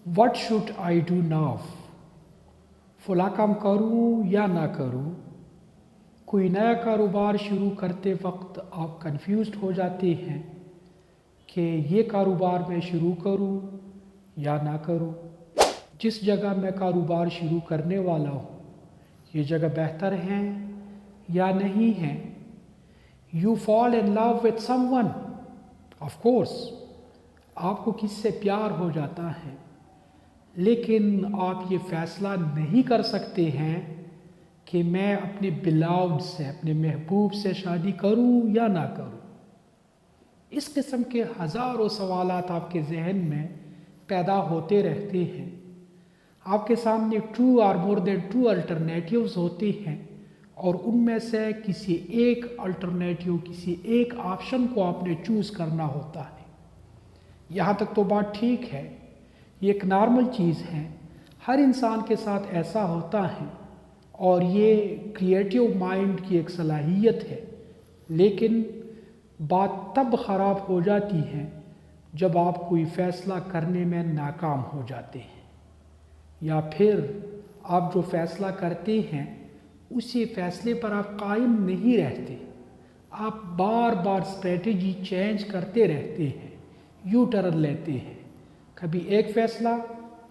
What should I do now? फला काम करूँ या ना करूँ। कोई नया कारोबार शुरू करते वक्त आप कंफ्यूज्ड हो जाते हैं कि ये कारोबार मैं शुरू करूँ या ना करूँ। जिस जगह मैं कारोबार शुरू करने वाला हूँ ये जगह बेहतर है या नहीं है। You fall in love with someone, of course आपको किससे प्यार हो जाता है, लेकिन आप ये फ़ैसला नहीं कर सकते हैं कि मैं अपने बिलाव्ड से, अपने महबूब से शादी करूं या ना करूं। इस किस्म के हज़ारों सवालात आपके जहन में पैदा होते रहते हैं। आपके सामने 2 और मोर देन 2 अल्टरनेटिव्स होते हैं और उनमें से किसी एक अल्टरनेटिव, किसी एक ऑप्शन को आपने चूज़ करना होता है। यहाँ तक तो बात ठीक है, ये एक नॉर्मल चीज़ है, हर इंसान के साथ ऐसा होता है और ये क्रिएटिव माइंड की एक सलाहियत है। लेकिन बात तब ख़राब हो जाती है जब आप कोई फ़ैसला करने में नाकाम हो जाते हैं, या फिर आप जो फ़ैसला करते हैं उसी फ़ैसले पर आप कायम नहीं रहते। आप बार बार स्ट्रेटजी चेंज करते रहते हैं, यू टर्न लेते हैं। कभी एक फ़ैसला,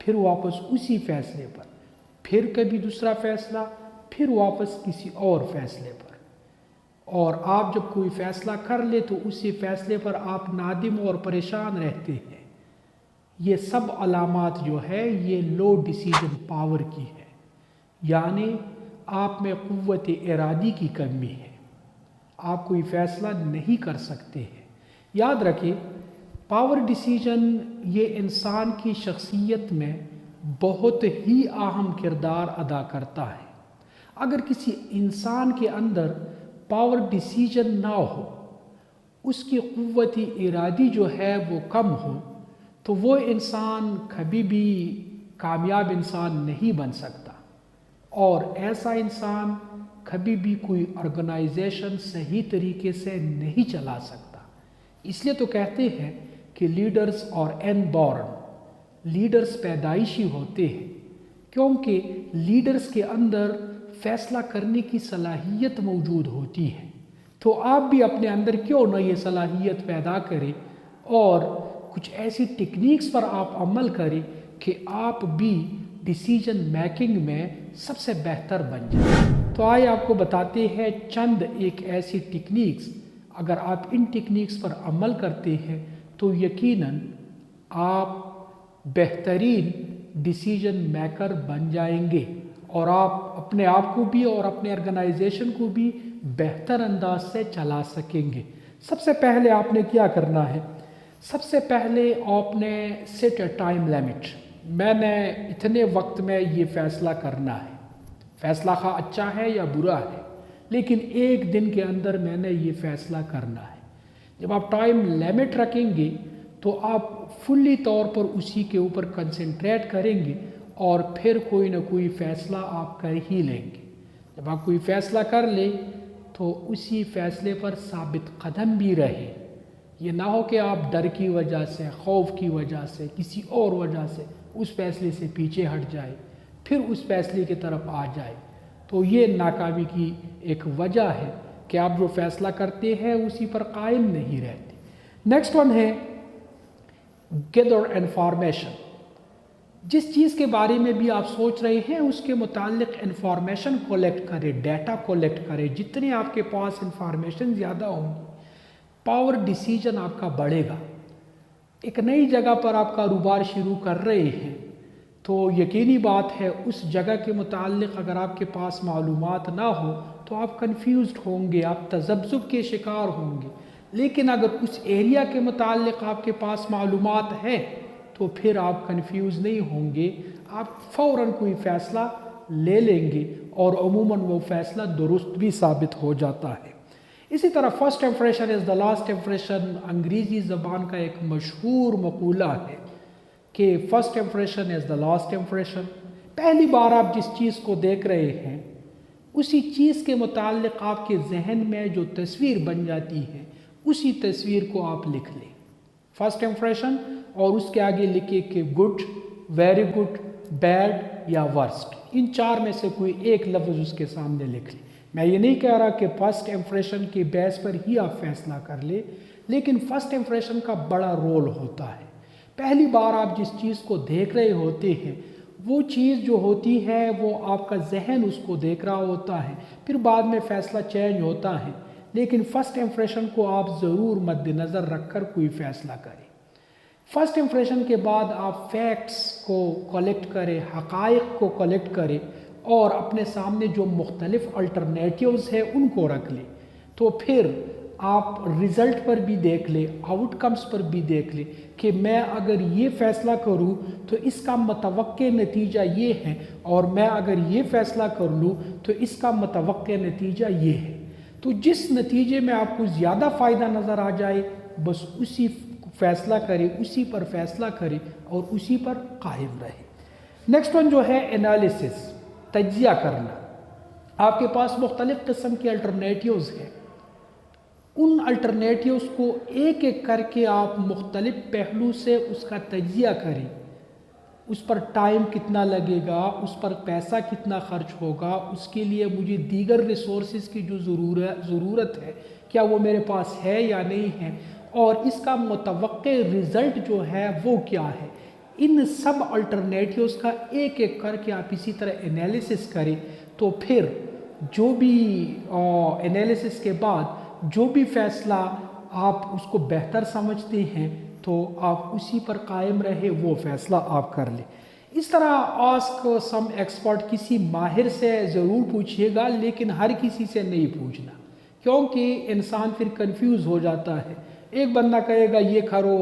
फिर वापस उसी फ़ैसले पर, फिर कभी दूसरा फ़ैसला, फिर वापस किसी और फ़ैसले पर। और आप जब कोई फ़ैसला कर ले तो उसी फ़ैसले पर आप नादिम और परेशान रहते हैं। ये सब अलामात जो है ये लो डिसीजन पावर की है, यानी आप में क़ुव्वत इरादी की कमी है। आप कोई फ़ैसला नहीं कर सकते हैं। याद रखिए, पावर डिसीजन ये इंसान की शख्सियत में बहुत ही अहम किरदार अदा करता है। अगर किसी इंसान के अंदर पावर डिसीजन ना हो, उसकी क़ुव्वत इरादी जो है वो कम हो, तो वो इंसान कभी भी कामयाब इंसान नहीं बन सकता। और ऐसा इंसान कभी भी कोई ऑर्गेनाइजेशन सही तरीके से नहीं चला सकता। इसलिए तो कहते हैं कि लीडर्स और एनबॉर्न, लीडर्स पैदाइशी होते हैं, क्योंकि लीडर्स के अंदर फ़ैसला करने की सलाहियत मौजूद होती है। तो आप भी अपने अंदर क्यों न ये सलाहियत पैदा करें और कुछ ऐसी टेक्निक्स पर आप अमल करें कि आप भी डिसीजन मेकिंग में सबसे बेहतर बन जाए। तो आइए आपको बताते हैं चंद एक ऐसी टेक्निक्स। अगर आप इन टेक्निक्स पर अमल करते हैं तो यकीनन आप बेहतरीन डिसीजन मेकर बन जाएंगे और आप अपने आप को भी और अपने ऑर्गेनाइजेशन को भी बेहतर अंदाज से चला सकेंगे। सबसे पहले आपने क्या करना है? सबसे पहले आपने सेट अ टाइम लिमिट। मैंने इतने वक्त में ये फ़ैसला करना है। फ़ैसला खा अच्छा है या बुरा है, लेकिन एक दिन के अंदर मैंने ये फ़ैसला करना है। जब आप टाइम लिमिट रखेंगे तो आप फुल्ली तौर पर उसी के ऊपर कंसंट्रेट करेंगे और फिर कोई ना कोई फ़ैसला आप कर ही लेंगे। जब आप कोई फ़ैसला कर लें तो उसी फ़ैसले पर साबित कदम भी रहे। ये ना हो कि आप डर की वजह से, खौफ की वजह से, किसी और वजह से उस फ़ैसले से पीछे हट जाए, फिर उस फ़ैसले की तरफ आ जाए। तो ये नाकामी की एक वजह है कि आप जो फ़ैसला करते हैं उसी पर कायम नहीं रहते। नेक्स्ट वन है गैदर इन्फॉर्मेशन। जिस चीज़ के बारे में भी आप सोच रहे हैं उसके मुतालिक इन्फॉर्मेशन कलेक्ट करें, डाटा कलेक्ट करें। जितने आपके पास इन्फॉर्मेशन ज़्यादा होंगी, पावर डिसीजन आपका बढ़ेगा। एक नई जगह पर आप कारोबार शुरू कर रहे हैं तो यकीनी बात है उस जगह के मुतालिक अगर आपके पास मालूमात ना हो तो आप कंफ्यूज्ड होंगे, आप तज़ब्ज़ुब के शिकार होंगे। लेकिन अगर उस एरिया के मुतालिक आपके पास मालूमात है तो फिर आप कंफ्यूज नहीं होंगे, आप फ़ौरन कोई फ़ैसला ले लेंगे और अमूमन वो फ़ैसला दुरुस्त भी साबित हो जाता है। इसी तरह first impression is the last impression. अंग्रेज़ी ज़बान का एक मशहूर मक़ूला है कि first impression is the last impression. पहली बार आप जिस चीज़ को देख रहे हैं उसी चीज़ के मुतालिक आपके जहन में जो तस्वीर बन जाती है उसी तस्वीर को आप लिख लें। फर्स्ट इम्प्रेशन और उसके आगे लिखे कि गुड वेरी गुड, बैड या वर्स्ट, इन चार में से कोई एक लफ्ज़ उसके सामने लिख लें। मैं ये नहीं कह रहा कि फ़र्स्ट इम्प्रेशन के बेस पर ही आप फैसला कर ले, लेकिन फ़र्स्ट इम्प्रेशन का बड़ा रोल होता है। पहली बार आप जिस चीज़ को देख रहे होते हैं वो चीज़ जो होती है वो आपका जहन उसको देख रहा होता है, फिर बाद में फ़ैसला चेंज होता है, लेकिन फ़र्स्ट इम्प्रेशन को आप ज़रूर मद्देनज़र रख कर कोई फ़ैसला करें। फ़र्स्ट इम्प्रेशन के बाद आप फैक्ट्स को कलेक्ट करें, हक़ाइक़ को कलेक्ट करें और अपने सामने जो मुख्तलिफ़ अल्टरनेटिव्स है उनको रख लें। तो फिर आप रिज़ल्ट पर भी देख लें, आउटकम्स पर भी देख लें कि मैं अगर ये फ़ैसला करूँ तो इसका मतवक्के नतीजा ये है, और मैं अगर ये फ़ैसला कर लूँ तो इसका मतवक्के नतीजा ये है। तो जिस नतीजे में आपको ज़्यादा फ़ायदा नज़र आ जाए बस उसी फ़ैसला करें, उसी पर फ़ैसला करें और उसी पर कायम रहे। नेक्स्ट वन जो है एनालिसिस, तज्जिया करना। आपके पास मुख्तलिफ़ किस्म के अल्टरनेटिव्स हैं, उन अल्टरनेटिव्स को एक एक करके आप मुख्तलिफ़ पहलू से उसका तज्जिया करें। उस पर टाइम कितना लगेगा, उस पर पैसा कितना खर्च होगा, उसके लिए मुझे दीगर रिसोर्सेज की जो ज़रूरत है क्या वो मेरे पास है या नहीं है, और इसका मुतवक्के रिज़ल्ट जो है वो क्या है। इन सब अल्टरनेटिव्स का एक एक करके आप इसी तरह एनालिसिस करें, तो फिर जो भी एनालिसिस के बाद जो भी फ़ैसला आप उसको बेहतर समझते हैं तो आप उसी पर कायम रहे, वो फ़ैसला आप कर लें। इस तरह आस्क सम एक्सपर्ट, किसी माहिर से ज़रूर पूछिएगा लेकिन हर किसी से नहीं पूछना, क्योंकि इंसान फिर कंफ्यूज हो जाता है। एक बंदा कहेगा ये करो,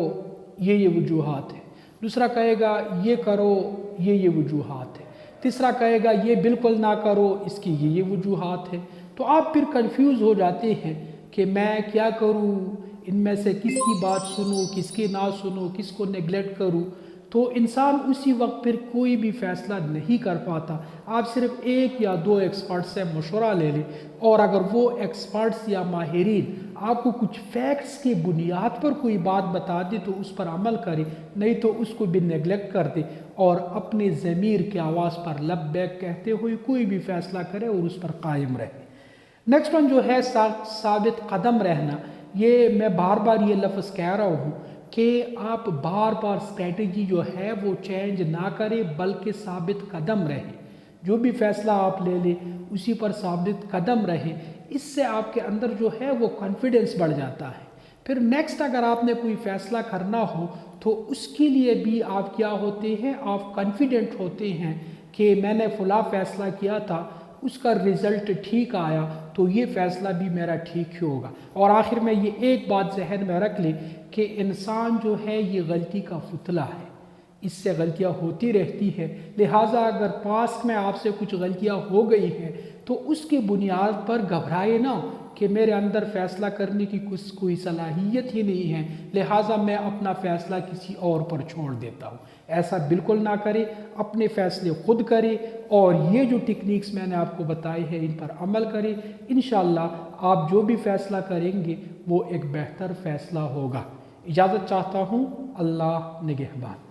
ये वजूहात है, दूसरा कहेगा ये करो, ये वजूहात है, तीसरा कहेगा ये बिल्कुल ना करो, इसकी ये वजूहात है। तो आप फिर कंफ्यूज हो जाते हैं कि मैं क्या करूं, इनमें से किसकी बात सुनूं, किसकी ना सुनूं, किसको नेगलेक्ट करूं। तो इंसान उसी वक्त फिर कोई भी फ़ैसला नहीं कर पाता। आप सिर्फ एक या दो एक्सपर्ट से मशवरा ले लें, और अगर वो एक्सपर्ट्स या माहिरीन आपको कुछ फैक्ट्स की बुनियाद पर कोई बात बता दे तो उस पर अमल करें, नहीं तो उसको भी नेगलेक्ट कर दे और अपने ज़मीर की आवाज़ पर लब्बैक कहते हुए कोई भी फ़ैसला करे और उस पर कायम रहे। नेक्स्ट वन जो है साबित कदम रहना। ये मैं बार बार ये लफ्ज़ कह रहा हूँ कि आप बार बार स्ट्रेटजी जो है वो चेंज ना करें, बल्कि साबित कदम रहें। जो भी फ़ैसला आप ले लें उसी पर साबित कदम रहें, इससे आपके अंदर जो है वो कॉन्फिडेंस बढ़ जाता है। फिर नेक्स्ट अगर आपने कोई फ़ैसला करना हो तो उसके लिए भी आप क्या होते हैं, आप कॉन्फिडेंट होते हैं कि मैंने फ़लाँ फ़ैसला किया था, उसका रिज़ल्ट ठीक आया तो ये फ़ैसला भी मेरा ठीक ही होगा। और आखिर में ये एक बात जहन में रख लें कि इंसान जो है ये गलती का पुतला है, इससे गलतियां होती रहती है। लिहाजा अगर पास्ट में आपसे कुछ गलतियां हो गई हैं तो उसकी बुनियाद पर घबराए ना कि मेरे अंदर फ़ैसला करने की कोई सलाहियत ही नहीं है, लिहाजा मैं अपना फ़ैसला किसी और पर छोड़ देता हूँ। ऐसा बिल्कुल ना करें, अपने फ़ैसले खुद करें और ये जो टेक्निक्स मैंने आपको बताई है इन पर अमल करें। इंशाअल्लाह आप जो भी फ़ैसला करेंगे वो एक बेहतर फ़ैसला होगा। इजाज़त चाहता हूँ, अल्लाह निगहबान।